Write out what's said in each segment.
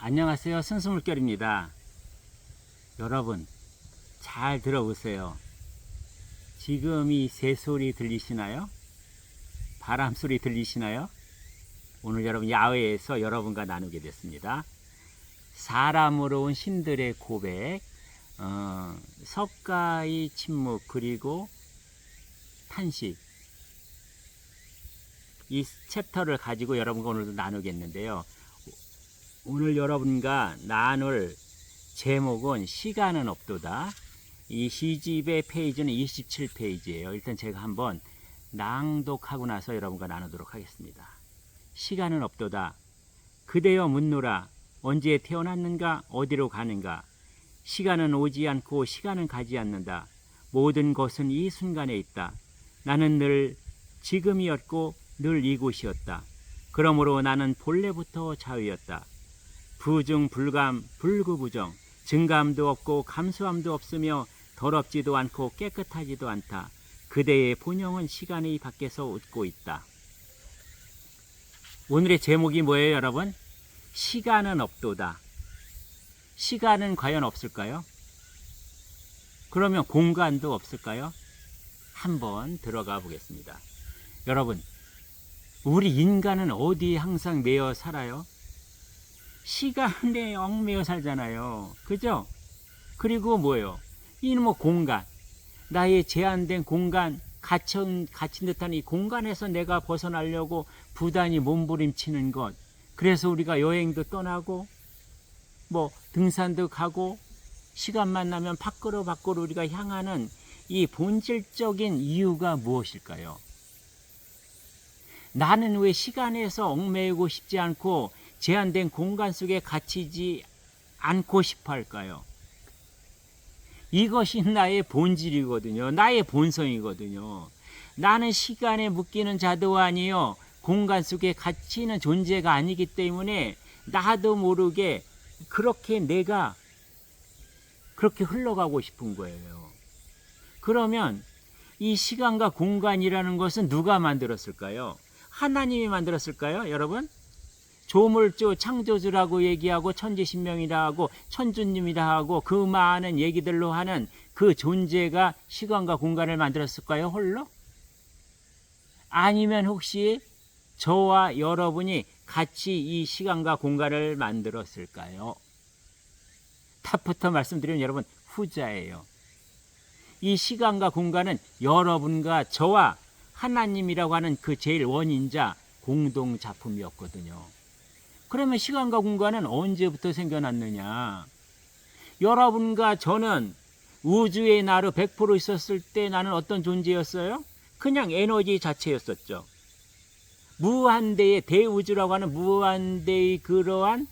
안녕하세요. 순수물결입니다. 여러분 잘 들어보세요. 지금 이 새소리 들리시나요? 바람소리 들리시나요? 오늘 여러분 야외에서 여러분과 나누게 됐습니다. 사람으로 온 신들의 고백, 석가의 침묵, 그리고 탄식, 이 챕터를 가지고 여러분과 오늘도 나누겠는데요. 오늘 여러분과 나눌 제목은 시간은 없도다. 이 시집의 페이지는 27페이지예요. 일단 제가 한번 낭독하고 나서 여러분과 나누도록 하겠습니다. 시간은 없도다. 그대여 묻노라. 언제 태어났는가? 어디로 가는가? 시간은 오지 않고 시간은 가지 않는다. 모든 것은 이 순간에 있다. 나는 늘 지금이었고 늘 이곳이었다. 그러므로 나는 본래부터 자유였다. 부중 불감 불구부정, 증감도 없고 감수함도 없으며 더럽지도 않고 깨끗하지도 않다. 그대의 본영은 시간의 밖에서 웃고 있다. 오늘의 제목이 뭐예요, 여러분? 시간은 없도다. 시간은 과연 없을까요? 그러면 공간도 없을까요? 한번 들어가 보겠습니다. 여러분, 우리 인간은 어디에 항상 매여 살아요? 시간에 얽매여 살잖아요. 그죠? 그리고 뭐예요? 이는 공간. 나의 제한된 공간, 갇힌 듯한 이 공간에서 내가 벗어나려고 부단히 몸부림치는 것. 그래서 우리가 여행도 떠나고, 등산도 가고, 시간만 나면 밖으로 우리가 향하는 이 본질적인 이유가 무엇일까요? 나는 왜 시간에서 얽매이고 싶지 않고 제한된 공간 속에 갇히지 않고 싶어 할까요? 이것이 나의 본질이거든요. 나의 본성이거든요. 나는 시간에 묶이는 자도 아니요, 공간 속에 갇히는 존재가 아니기 때문에 나도 모르게 내가 그렇게 흘러가고 싶은 거예요. 그러면 이 시간과 공간이라는 것은 누가 만들었을까요? 하나님이 만들었을까요, 여러분? 조물주, 창조주라고 얘기하고 천지신명이라 하고 천주님이라 하고 그 많은 얘기들로 하는 그 존재가 시간과 공간을 만들었을까요, 홀로? 아니면 혹시 저와 여러분이 같이 이 시간과 공간을 만들었을까요? 답부터 말씀드리면 여러분, 후자예요. 이 시간과 공간은 여러분과 저와 하나님이라고 하는 그 제일 원인자 공동 작품이었거든요. 그러면 시간과 공간은 언제부터 생겨났느냐? 여러분과 저는 우주의 나로 100% 있었을 때 나는 어떤 존재였어요? 그냥 에너지 자체였었죠. 무한대의 대우주라고 하는 무한대의 그러한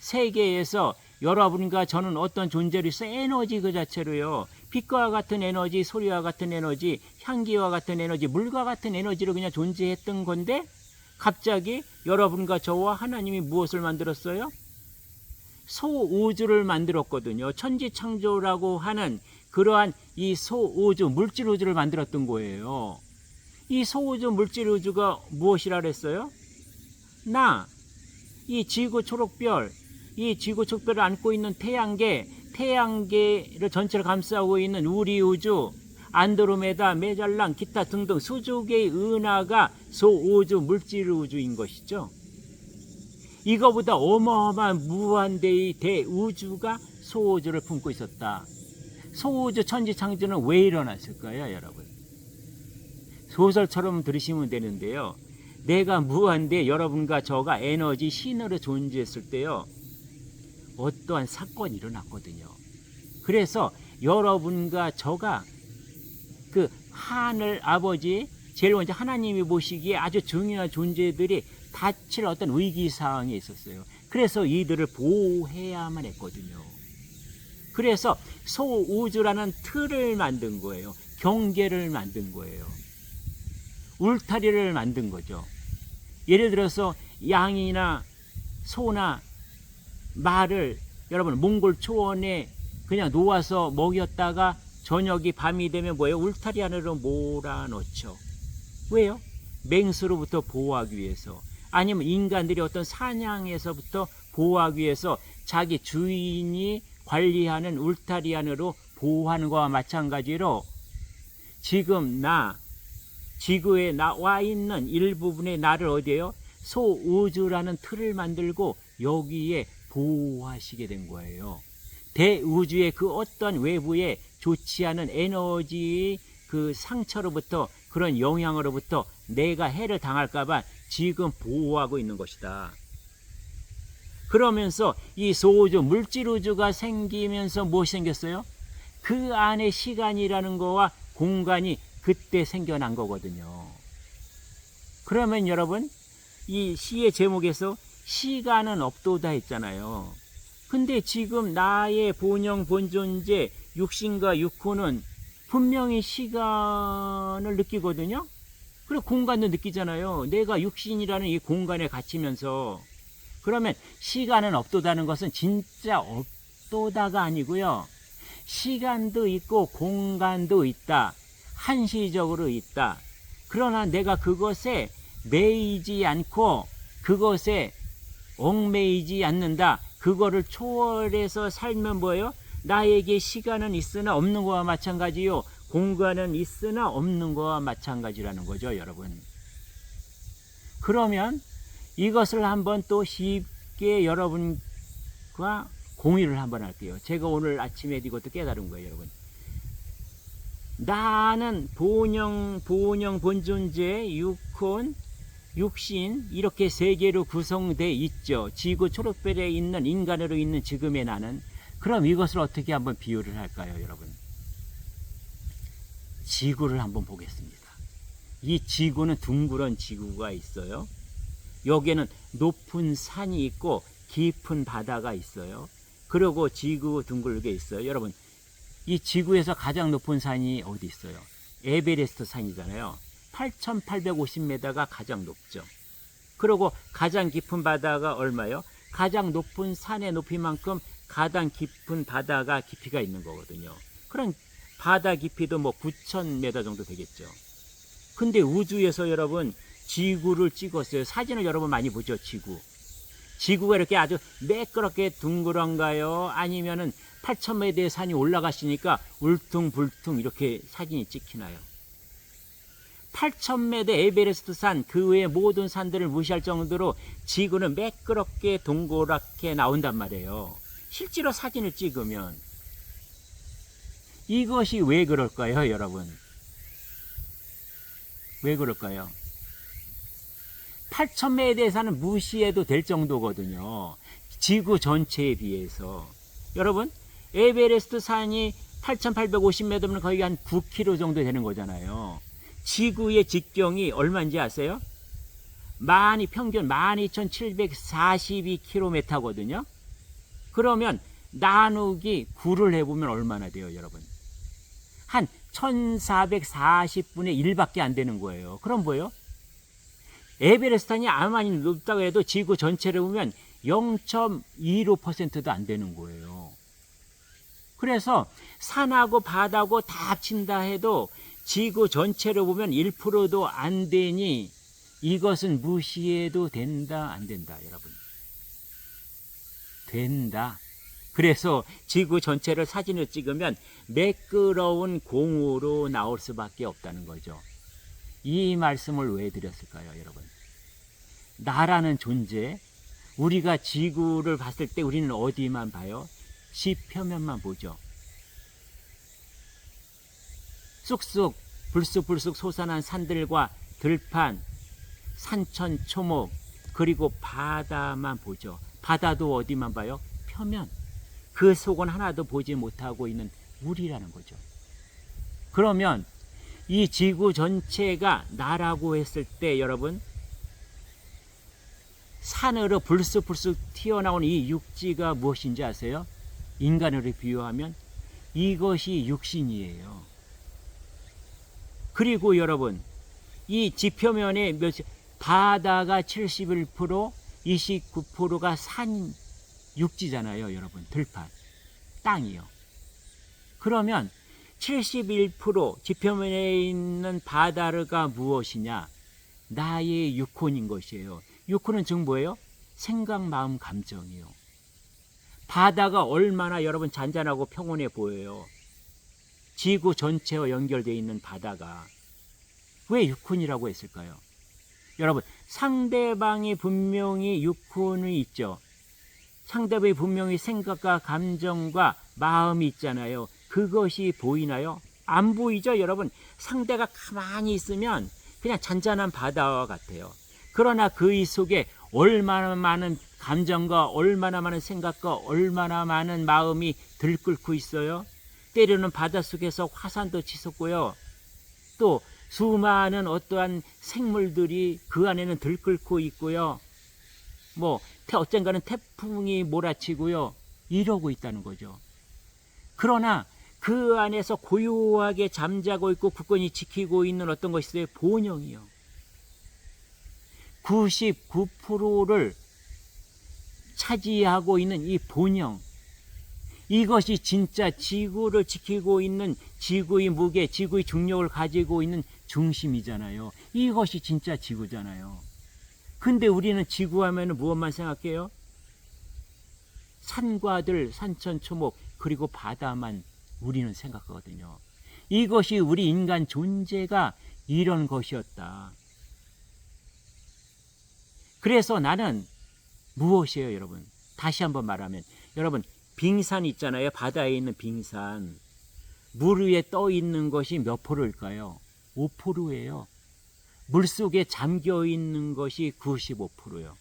세계에서 여러분과 저는 어떤 존재로 있어요? 에너지 그 자체로요. 빛과 같은 에너지, 소리와 같은 에너지, 향기와 같은 에너지, 물과 같은 에너지로 그냥 존재했던 건데, 갑자기 여러분과 저와 하나님이 무엇을 만들었어요? 소우주를 만들었거든요. 천지창조라고 하는 그러한 이 소우주, 물질우주를 만들었던 거예요. 이 소우주, 물질우주가 무엇이라 그랬어요? 이 지구 초록별, 이 지구 초록별을 안고 있는 태양계를 전체를 감싸고 있는 우리 우주, 안드로메다, 메잘랑, 기타 등등 수조 개의 은하가 소우주, 물질우주인 것이죠. 이거보다 어마어마한 무한대의 대우주가 소우주를 품고 있었다. 소우주 천지창조는 왜 일어났을까요, 여러분? 소설처럼 들으시면 되는데요. 내가 무한대, 여러분과 저가 에너지 신으로 존재했을 때요, 어떠한 사건이 일어났거든요. 그래서 여러분과 저가 그 하늘 아버지, 제일 먼저 하나님이 보시기에 아주 중요한 존재들이 닥칠 어떤 위기사항이 있었어요. 그래서 이들을 보호해야만 했거든요. 그래서 소우주라는 틀을 만든 거예요. 경계를 만든 거예요. 울타리를 만든 거죠. 예를 들어서 양이나 소나 말을 여러분 몽골 초원에 그냥 놓아서 먹였다가 저녁이 밤이 되면 뭐예요? 울타리 안으로 몰아넣죠. 왜요? 맹수로부터 보호하기 위해서. 아니면 인간들이 어떤 사냥에서부터 보호하기 위해서 자기 주인이 관리하는 울타리 안으로 보호하는 것과 마찬가지로 지금 지구에 나와 있는 일부분의 나를 어디에요? 소우주라는 틀을 만들고 여기에 보호하시게 된 거예요. 대우주의 그 어떤 외부에 좋지 않은 에너지 그 상처로부터, 그런 영향으로부터 내가 해를 당할까봐 지금 보호하고 있는 것이다. 그러면서 이 소우주, 물질우주가 생기면서 무엇이 생겼어요? 그 안에 시간이라는 거와 공간이 그때 생겨난 거거든요. 그러면 여러분, 이 시의 제목에서 시간은 없도다 했잖아요. 근데 지금 나의 본영 본존재 육신과 육혼은 분명히 시간을 느끼거든요. 그리고 공간도 느끼잖아요. 내가 육신이라는 이 공간에 갇히면서. 그러면 시간은 없도다는 것은 진짜 없도다가 아니고요. 시간도 있고 공간도 있다. 한시적으로 있다. 그러나 내가 그것에 매이지 않고 그것에 얽매이지 않는다. 그거를 초월해서 살면 뭐예요? 나에게 시간은 있으나 없는 거와 마찬가지요. 공간은 있으나 없는 거와 마찬가지라는 거죠, 여러분. 그러면 이것을 한번 또 쉽게 여러분과 공유를 한번 할게요. 제가 오늘 아침에 이것도 깨달은 거예요, 여러분. 나는 본영, 본존재, 육혼, 육신 이렇게 세 개로 구성되어 있죠. 지구 초록별에 있는 인간으로 있는 지금의 나는. 그럼 이것을 어떻게 한번 비유를 할까요, 여러분? 지구를 한번 보겠습니다. 이 지구는 둥그런 지구가 있어요. 여기에는 높은 산이 있고 깊은 바다가 있어요. 그리고 지구 둥글게 있어요. 여러분, 이 지구에서 가장 높은 산이 어디 있어요? 에베레스트 산이잖아요. 8,850m가 가장 높죠. 그리고 가장 깊은 바다가 얼마요? 가장 높은 산의 높이만큼 가장 깊은 바다가 깊이가 있는 거거든요. 그럼 바다 깊이도 뭐 9,000m 정도 되겠죠. 근데 우주에서 여러분 지구를 찍었어요. 사진을 여러분 많이 보죠, 지구. 지구가 이렇게 아주 매끄럽게 둥그런가요? 아니면은 8,000m의 산이 올라가시니까 울퉁불퉁 이렇게 사진이 찍히나요? 8,000m 에베레스트 산, 그 외의 모든 산들을 무시할 정도로 지구는 매끄럽게 동그랗게 나온단 말이에요. 실제로 사진을 찍으면. 이것이 왜 그럴까요, 여러분? 왜 그럴까요? 8,000m에 대해서는 무시해도 될 정도거든요. 지구 전체에 비해서. 여러분, 에베레스트 산이 8,850m면 거의 한 9km 정도 되는 거잖아요. 지구의 직경이 얼마인지 아세요? 평균 12,742km거든요. 그러면 나누기 9를 해보면 얼마나 돼요, 여러분? 한 1440분의 1밖에 안 되는 거예요. 그럼 뭐예요? 에베레스트산이 아무리 높다고 해도 지구 전체를 보면 0.25%도 안 되는 거예요. 그래서 산하고 바다하고 다 합친다 해도 지구 전체를 보면 1%도 안 되니 이것은 무시해도 된다, 안 된다, 여러분? 된다. 그래서 지구 전체를 사진을 찍으면 매끄러운 공으로 나올 수밖에 없다는 거죠. 이 말씀을 왜 드렸을까요, 여러분? 나라는 존재, 우리가 지구를 봤을 때 우리는 어디만 봐요? 지표면만 보죠. 쑥쑥 불쑥불쑥 솟아난 산들과 들판, 산천, 초목, 그리고 바다만 보죠. 바다도 어디만 봐요? 표면. 그 속은 하나도 보지 못하고 있는 우리라는 거죠. 그러면 이 지구 전체가 나라고 했을 때 여러분, 산으로 불쑥불쑥 튀어나온 이 육지가 무엇인지 아세요? 인간으로 비유하면 이것이 육신이에요. 그리고 여러분, 이 지표면에 바다가 71%, 29%가 산 육지잖아요, 여러분. 들판, 땅이요. 그러면 71% 지표면에 있는 바다가 무엇이냐? 나의 육혼인 것이에요. 육혼은 즉 뭐예요? 생각, 마음, 감정이요. 바다가 얼마나 여러분 잔잔하고 평온해 보여요. 지구 전체와 연결되어 있는 바다가 왜 육훈이라고 했을까요? 여러분, 상대방이 분명히 육훈이 있죠. 상대방이 분명히 생각과 감정과 마음이 있잖아요. 그것이 보이나요? 안 보이죠, 여러분? 상대가 가만히 있으면 그냥 잔잔한 바다와 같아요. 그러나 그 속에 얼마나 많은 감정과 얼마나 많은 생각과 얼마나 많은 마음이 들끓고 있어요. 때로는 바닷속에서 화산도 치솟고요. 또 수많은 어떠한 생물들이 그 안에는 들끓고 있고요. 언젠가는 태풍이 몰아치고요. 이러고 있다는 거죠. 그러나 그 안에서 고요하게 잠자고 있고 굳건히 지키고 있는 어떤 것이 있어요? 본영이요. 99%를 차지하고 있는 이 본영. 이것이 진짜 지구를 지키고 있는 지구의 무게, 지구의 중력을 가지고 있는 중심이잖아요. 이것이 진짜 지구잖아요. 근데 우리는 지구 하면 무엇만 생각해요? 산과 들, 산천초목, 그리고 바다만 우리는 생각하거든요. 이것이 우리 인간 존재가 이런 것이었다. 그래서 나는 무엇이에요, 여러분? 다시 한번 말하면, 여러분, 빙산 있잖아요. 바다에 있는 빙산. 물 위에 떠 있는 것이 몇 프로일까요? 5%예요. 물속에 잠겨 있는 것이 95%요.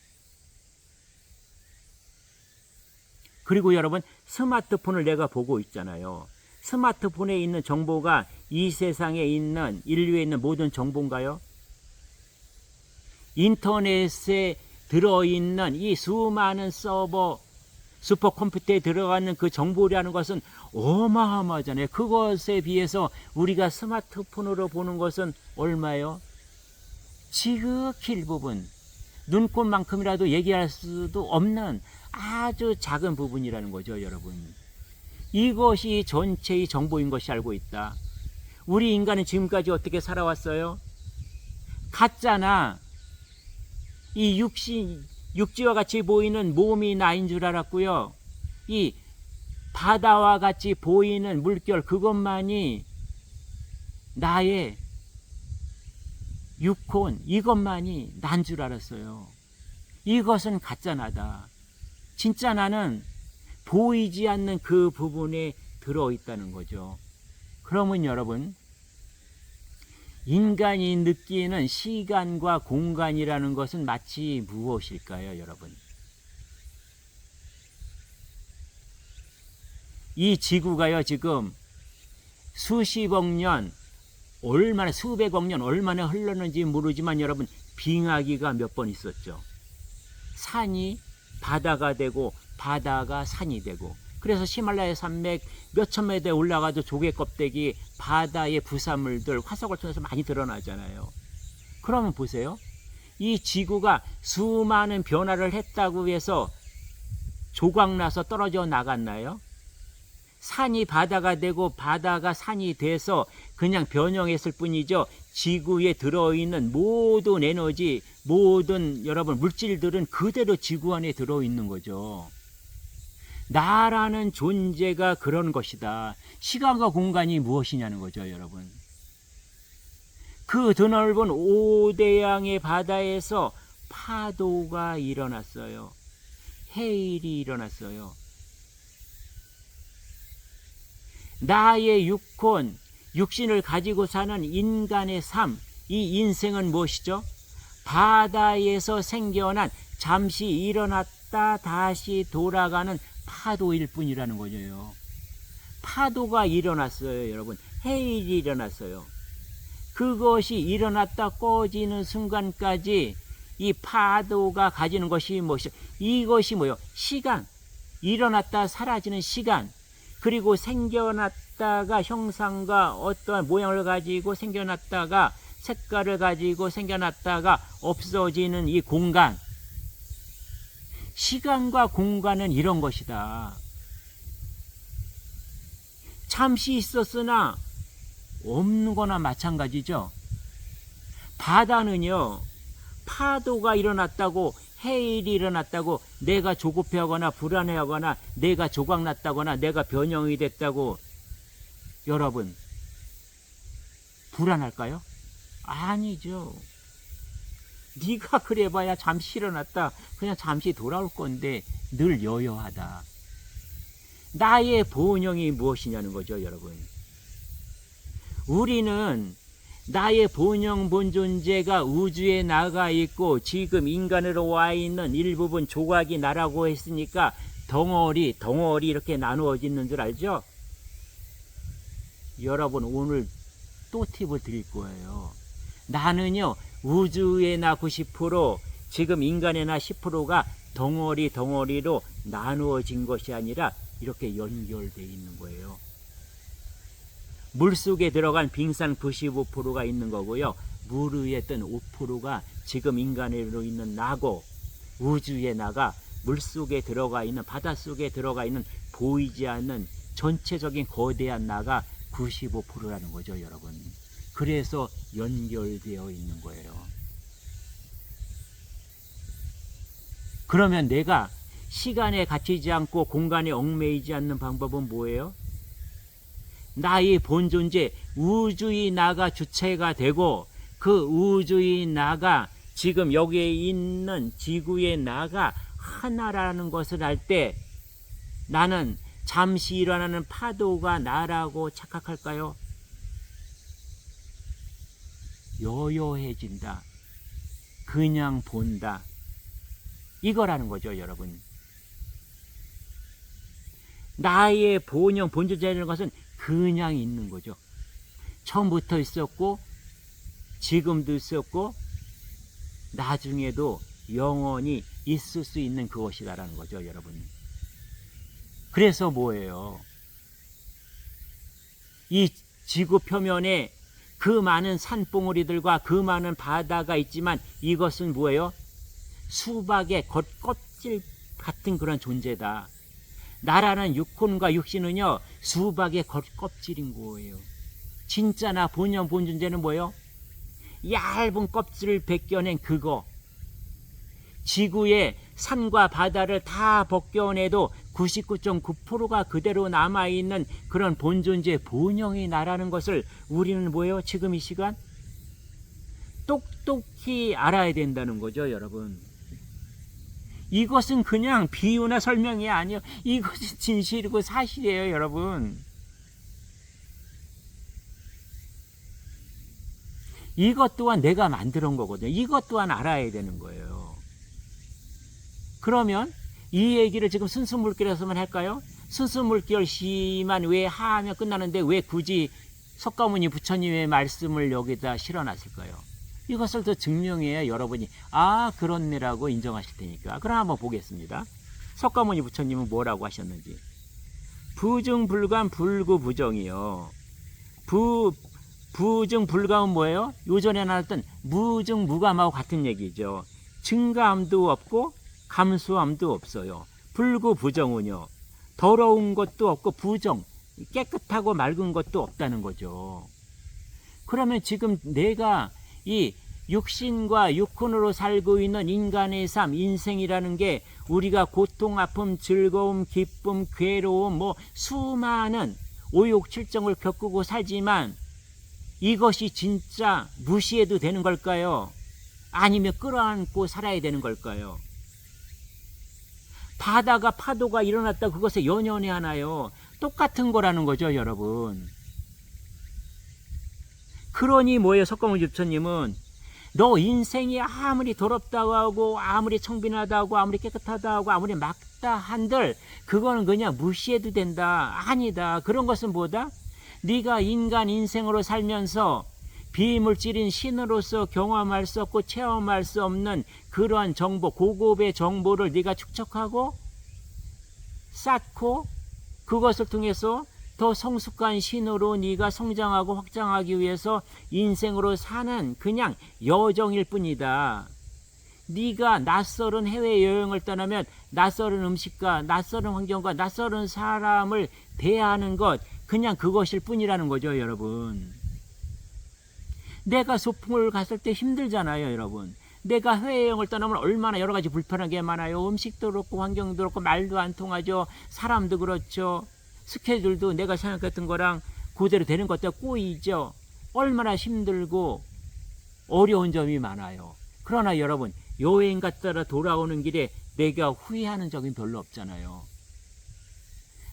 그리고 여러분, 스마트폰을 내가 보고 있잖아요. 스마트폰에 있는 정보가 이 세상에 있는, 인류에 있는 모든 정보인가요? 인터넷에 들어있는 이 수많은 서버, 슈퍼컴퓨터에 들어가는 그 정보라는 것은 어마어마하잖아요. 그것에 비해서 우리가 스마트폰으로 보는 것은 얼마요? 지극히 일부분, 눈꽃만큼이라도 얘기할 수도 없는 아주 작은 부분이라는 거죠, 여러분. 이것이 전체의 정보인 것이 알고 있다. 우리 인간은 지금까지 어떻게 살아왔어요? 가짜나 이 육지와 같이 보이는 몸이 나인 줄 알았고요. 이 바다와 같이 보이는 물결, 그것만이 나의 육혼, 이것만이 난 줄 알았어요. 이것은 가짜 나다. 진짜 나는 보이지 않는 그 부분에 들어있다는 거죠. 그러면 여러분, 인간이 느끼는 시간과 공간이라는 것은 마치 무엇일까요, 여러분? 이 지구가요, 지금 수십억 년, 얼마나, 수백억 년, 얼마나 흘렀는지 모르지만 여러분, 빙하기가 몇 번 있었죠. 산이 바다가 되고, 바다가 산이 되고, 그래서 히말라야 산맥 몇천 메터에 올라가도 조개 껍데기, 바다의 부산물들, 화석을 통해서 많이 드러나잖아요. 그러면 보세요. 이 지구가 수많은 변화를 했다고 해서 조각나서 떨어져 나갔나요? 산이 바다가 되고 바다가 산이 돼서 그냥 변형했을 뿐이죠. 지구에 들어있는 모든 에너지, 모든 여러분 물질들은 그대로 지구 안에 들어있는 거죠. 나라는 존재가 그런 것이다. 시간과 공간이 무엇이냐는 거죠, 여러분. 그 드넓은 오대양의 바다에서 파도가 일어났어요. 해일이 일어났어요. 나의 육혼, 육신을 가지고 사는 인간의 삶, 이 인생은 무엇이죠? 바다에서 생겨난 잠시 일어났다 다시 돌아가는 파도일 뿐이라는 거죠. 파도가 일어났어요, 여러분. 해일이 일어났어요. 그것이 일어났다 꺼지는 순간까지 이 파도가 가지는 것이 무엇이죠? 이것이 뭐예요? 시간. 일어났다 사라지는 시간. 그리고 생겨났다가 형상과 어떠한 모양을 가지고 생겨났다가 색깔을 가지고 생겨났다가 없어지는 이 공간. 시간과 공간은 이런 것이다. 잠시 있었으나 없는 거나 마찬가지죠. 바다는요, 파도가 일어났다고 해일이 일어났다고 내가 조급해하거나 불안해하거나 내가 조각났다거나 내가 변형이 됐다고 여러분 불안할까요? 아니죠. 네가 그래봐야 잠시 일어났다 그냥 잠시 돌아올 건데 늘 여여하다. 나의 본영이 무엇이냐는 거죠, 여러분. 우리는 나의 본영 본존재가 우주에 나가 있고 지금 인간으로 와 있는 일부분 조각이 나라고 했으니까 덩어리 이렇게 나누어지는 줄 알죠? 여러분 오늘 또 팁을 드릴 거예요. 나는요 우주의 나 90% 지금 인간의 나 10%가 덩어리로 나누어진 것이 아니라 이렇게 연결되어 있는 거예요. 물속에 들어간 빙산 95%가 있는 거고요. 물 위에 뜬 5%가 지금 인간으로 있는 나고 우주의 나가 물속에 들어가 있는 바닷속에 들어가 있는 보이지 않는 전체적인 거대한 나가 95%라는 거죠, 여러분. 그래서 연결되어 있는 거예요. 그러면 내가 시간에 갇히지 않고 공간에 얽매이지 않는 방법은 뭐예요? 나의 본존재 우주의 나가 주체가 되고 그 우주의 나가 지금 여기에 있는 지구의 나가 하나라는 것을 알 때 나는 잠시 일어나는 파도가 나라고 착각할까요? 여여해진다. 그냥 본다. 이거라는 거죠, 여러분. 나의 본영, 본존재라는 것은 그냥 있는 거죠. 처음부터 있었고 지금도 있었고 나중에도 영원히 있을 수 있는 그것이다라는 거죠, 여러분. 그래서 뭐예요? 이 지구 표면에 그 많은 산봉우리들과 그 많은 바다가 있지만 이것은 뭐예요? 수박의 겉껍질 같은 그런 존재다. 나라는 육혼과 육신은요 수박의 겉껍질인 거예요. 진짜 나 본영 본존재는 뭐예요? 얇은 껍질을 벗겨낸 그거. 지구의 산과 바다를 다 벗겨내도 99.9%가 그대로 남아있는 그런 본존재 본영이 나라는 것을 우리는 뭐예요? 지금 이 시간 똑똑히 알아야 된다는 거죠, 여러분. 이것은 그냥 비유나 설명이 아니에요. 이것이 진실이고 사실이에요, 여러분. 이것 또한 내가 만들어 온 거거든요. 이것 또한 알아야 되는 거예요. 그러면 이 얘기를 지금 순수 물결에서만 할까요? 순수 물결 시만 왜 하면 끝나는데 왜 굳이 석가모니 부처님의 말씀을 여기다 실어놨을까요? 이것을 더 증명해야 여러분이 그렇네라고 인정하실 테니까. 그럼 한번 보겠습니다. 석가모니 부처님은 뭐라고 하셨는지. 부증불감 불구부정이요. 부증불감은 뭐예요? 요전에 나왔던 무증무감하고 같은 얘기죠. 증감도 없고 감수함도 없어요. 불구부정은요. 더러운 것도 없고 부정, 깨끗하고 맑은 것도 없다는 거죠. 그러면 지금 내가 이 육신과 육혼으로 살고 있는 인간의 삶, 인생이라는 게 우리가 고통, 아픔, 즐거움, 기쁨, 괴로움, 수많은 오욕칠정을 겪고 살지만 이것이 진짜 무시해도 되는 걸까요? 아니면 끌어안고 살아야 되는 걸까요? 바다가 파도가 일어났다 그것에 연연해 하나요? 똑같은 거라는 거죠, 여러분. 그러니 뭐예요? 석가모니 부처님은 너 인생이 아무리 더럽다고 하고 아무리 청빈하다고 아무리 깨끗하다고 아무리 막다 한들 그거는 그냥 무시해도 된다. 아니다. 그런 것은 뭐다? 네가 인간 인생으로 살면서 비물질인 신으로서 경험할 수 없고 체험할 수 없는 그러한 정보, 고급의 정보를 네가 축적하고 쌓고 그것을 통해서 더 성숙한 신으로 네가 성장하고 확장하기 위해서 인생으로 사는 그냥 여정일 뿐이다. 네가 낯설은 해외여행을 떠나면 낯설은 음식과 낯설은 환경과 낯설은 사람을 대하는 것 그냥 그것일 뿐이라는 거죠, 여러분. 내가 소풍을 갔을 때 힘들잖아요, 여러분. 내가 해외여행을 떠나면 얼마나 여러 가지 불편한 게 많아요. 음식도 그렇고 환경도 그렇고 말도 안 통하죠. 사람도 그렇죠. 스케줄도 내가 생각했던 거랑 그대로 되는 것도 꼬이죠. 얼마나 힘들고 어려운 점이 많아요. 그러나 여러분, 여행 갔다가 돌아오는 길에 내가 후회하는 적이 별로 없잖아요.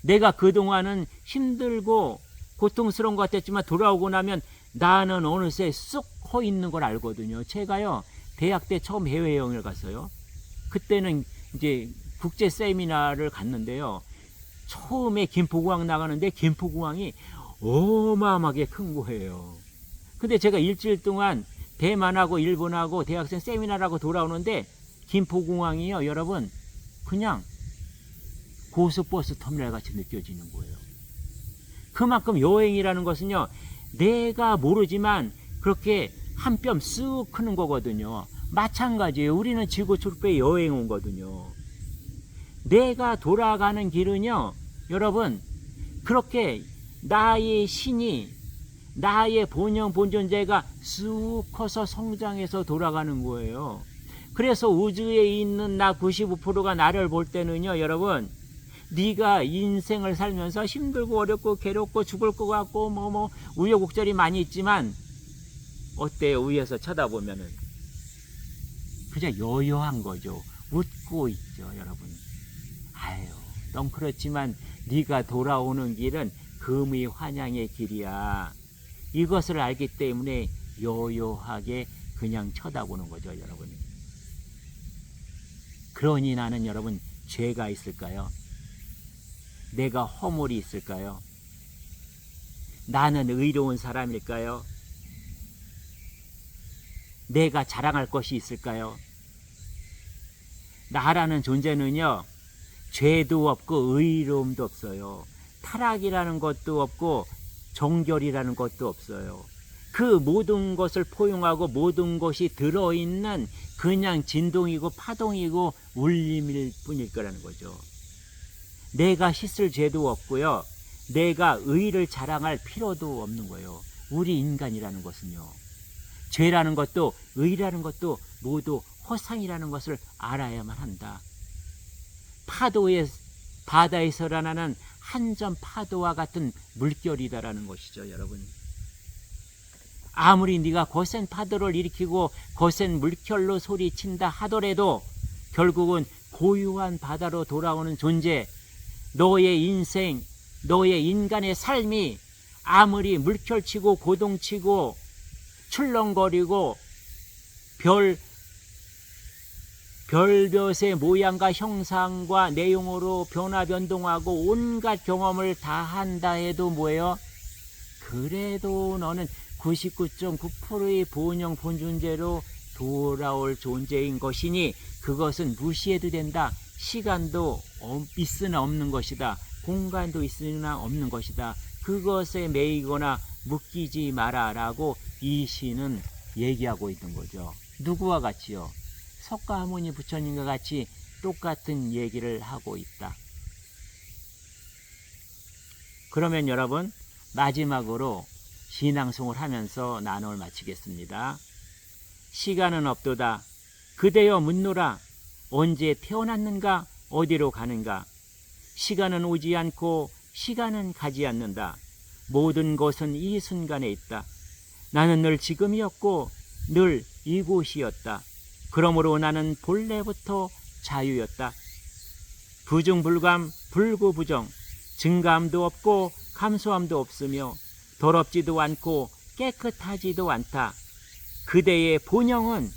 내가 그동안은 힘들고 고통스러운 것 같았지만 돌아오고 나면 나는 어느새 쑥 허 있는 걸 알거든요. 제가요, 대학 때 처음 해외여행을 갔어요. 그때는 이제 국제 세미나를 갔는데요. 처음에 김포공항 나가는데 김포공항이 어마어마하게 큰 거예요. 근데 제가 일주일 동안 대만하고 일본하고 대학생 세미나라고 돌아오는데 김포공항이요, 여러분, 그냥 고속버스 터미널 같이 느껴지는 거예요. 그만큼 여행이라는 것은요, 내가 모르지만 그렇게 한 뼘 쑥 크는 거거든요. 마찬가지예요. 우리는 지구 출배에 여행 온 거거든요. 내가 돌아가는 길은요, 여러분, 그렇게 나의 신이, 나의 본영 본존재가 쑥 커서 성장해서 돌아가는 거예요. 그래서 우주에 있는 나 95%가 나를 볼 때는요, 여러분, 네가 인생을 살면서 힘들고 어렵고 괴롭고 죽을 것 같고 우여곡절이 많이 있지만 어때요? 위에서 쳐다보면은 그냥 여여한 거죠. 웃고 있죠, 여러분. 아유, 넌 그렇지만 네가 돌아오는 길은 금의 환향의 길이야. 이것을 알기 때문에 여여하게 그냥 쳐다보는 거죠, 여러분. 그러니 나는, 여러분, 죄가 있을까요? 내가 허물이 있을까요? 나는 의로운 사람일까요? 내가 자랑할 것이 있을까요? 나라는 존재는요, 죄도 없고 의로움도 없어요. 타락이라는 것도 없고 정결이라는 것도 없어요. 그 모든 것을 포용하고 모든 것이 들어있는 그냥 진동이고 파동이고 울림일 뿐일 거라는 거죠. 내가 씻을 죄도 없고요, 내가 의를 자랑할 필요도 없는 거예요. 우리 인간이라는 것은요, 죄라는 것도 의라는 것도 모두 허상이라는 것을 알아야만 한다. 바다에서 나는 한 점 파도와 같은 물결이다라는 것이죠, 여러분. 아무리 네가 거센 파도를 일으키고 거센 물결로 소리친다 하더라도 결국은 고요한 바다로 돌아오는 존재, 너의 인생, 너의 인간의 삶이 아무리 물결치고 고동치고 출렁거리고 별볕의 모양과 형상과 내용으로 변화 변동하고 온갖 경험을 다 한다 해도 뭐예요? 그래도 너는 99.9%의 본영 본존재로 돌아올 존재인 것이니 그것은 무시해도 된다. 시간도 있으나 없는 것이다. 공간도 있으나 없는 것이다. 그것에 매이거나 묶이지 마라 라고 이 시는 얘기하고 있는 거죠. 누구와 같이요? 석가모니 부처님과 같이 똑같은 얘기를 하고 있다. 그러면 여러분, 마지막으로 신앙송을 하면서 나눔을 마치겠습니다. 시간은 없도다. 그대여 묻노라. 언제 태어났는가? 어디로 가는가? 시간은 오지 않고 시간은 가지 않는다. 모든 것은 이 순간에 있다. 나는 늘 지금이었고 늘 이곳이었다. 그러므로 나는 본래부터 자유였다. 부중불감, 불구부정, 증감도 없고 감소함도 없으며 더럽지도 않고 깨끗하지도 않다. 그대의 본영은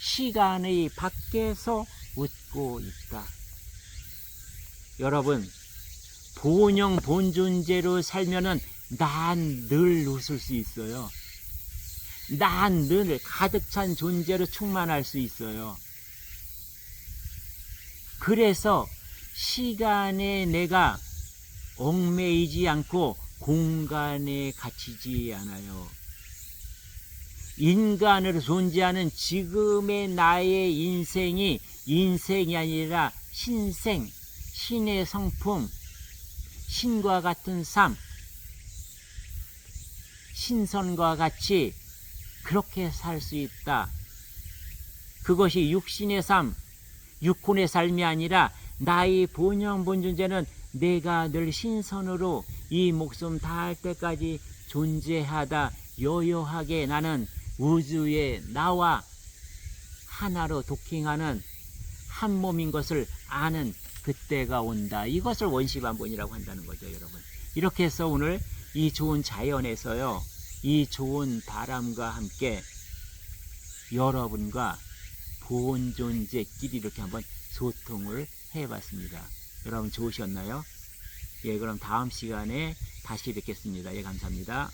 시간의 밖에서 웃고 있다. 여러분, 본영 본존재로 살면은 난 늘 웃을 수 있어요. 난 늘 가득 찬 존재로 충만할 수 있어요. 그래서 시간에 내가 얽매이지 않고 공간에 갇히지 않아요. 인간으로 존재하는 지금의 나의 인생이 인생이 아니라 신생, 신의 성품, 신과 같은 삶, 신선과 같이 그렇게 살 수 있다. 그것이 육신의 삶, 육혼의 삶이 아니라 나의 본영 본존재는 내가 늘 신선으로 이 목숨 다할 때까지 존재하다 여여하게 나는 우주의 나와 하나로 도킹하는 한 몸인 것을 아는 그때가 온다. 이것을 원시반본이라고 한다는 거죠, 여러분. 이렇게 해서 오늘 이 좋은 자연에서요, 이 좋은 바람과 함께 여러분과 본존재끼리 이렇게 한번 소통을 해봤습니다. 여러분 좋으셨나요? 예, 그럼 다음 시간에 다시 뵙겠습니다. 예, 감사합니다.